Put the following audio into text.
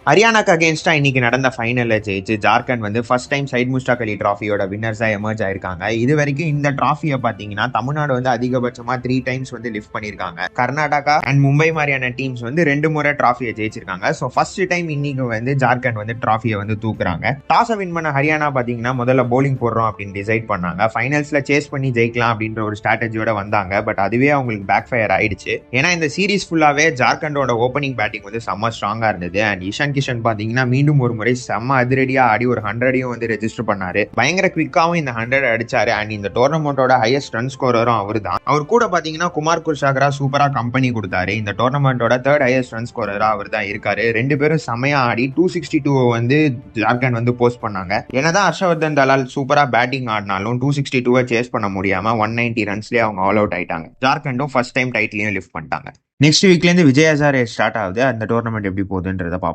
ஹரியானாக்கு அகேன்ஸ்டா இன்னைக்கு நடந்த ஃபைனல்ல ஜெயிச்சு ஜார்க்கண்ட் வந்து first time side Mushtaq Ali டிராஃபியோட வின்னர்ஸா emerge ஆயிருக்காங்க. இது வரைக்கும் இந்த டிராஃபியை பாத்தீங்கன்னா தமிழ்நாடு வந்து அதிகபட்சமா 3 டைம்ஸ் வந்து லிஃப்ட் பண்ணிருக்காங்க. கர்நாடகா அண்ட் மும்பை மாதிரியான டீம்ஸ் வந்து 2 முறை டிராஃபியை ஜெயிச்சிருக்காங்க. ஸோ ஃபர்ஸ்ட் டைம் இன்னைக்கு வந்து ஜார்க்கண்ட் வந்து டிராஃபியை வந்து தூக்குறாங்க. டாஸை வின் பண்ண ஹரியானா பாத்தீங்கன்னா முதல்ல போலிங் போடுறோம் அப்படின்னு டிசைட் பண்ணாங்க. ஃபைனல்ஸ்ல சேஸ் பண்ணி ஜெயிக்கலாம் அப்படின்ற ஒரு ஸ்ட்ராட்டஜியோட வந்தாங்க. பட் அதுவே அவங்களுக்கு பேக் ஃபயர் ஆயிடுச்சு. ஏன்னா இந்த சீரீஸ் ஃபுல்லாவே ஜார்க்கண்டோட ஓப்பனிங் பேட்டிங் வந்து செம்ம ஸ்ட்ராங்கா இருந்தது. அண்ட் இஷான் கிஷன் பாத்தீங்கன்னா மீண்டும் ஒரு முறை செம்ம அதிரடியா ஆடி ஒரு 100 வந்து ரெஜிஸ்டர் பண்ணாரு. பயங்கர குவிக்காவும் இந்த 100 அடிச்சாரு. அண்ட் இந்த டோர்னமெண்டோட ஹையஸ்ட் ரன் ஸ்கோரரும் அவர் தான். அவர் கூட பாத்தீங்கன்னா குமார் குல்ஷாகரா சூப்பரா கம்பெனி கொடுத்தாரு. இந்த டோர்னமெண்டோட 3rd ஹையஸ்ட் ரன் ஸ்கோரரா அவர் தான் இருக்காரு. 2 பேரும் செமையா ஆடி 262 வந்து ஜார்க்கண்ட் வந்து போஸ்ட் பண்ணாங்க. என்னதான் ஹர்ஷவர்தன் தலால் சூப்பரா பேட்டிங் ஆடினாலும் 262 சேஸ் பண்ண முடியாம 190 ரன்ஸ்லயே அவங்க ஆல் அவுட் ஆயிட்டாங்க. ஜார்க்கண்டும் ஃபர்ஸ்ட் டைம் டைட்டிலையும் லிஃப்ட் பண்ணிட்டாங்க. நெக்ஸ்ட் வீக்ல இருந்து விஜய் ஹசாரே ஸ்டார்ட் ஆகுது. அந்த டோர்னமெண்ட் எப்படி போகுதுன்றத பார்ப்போம்.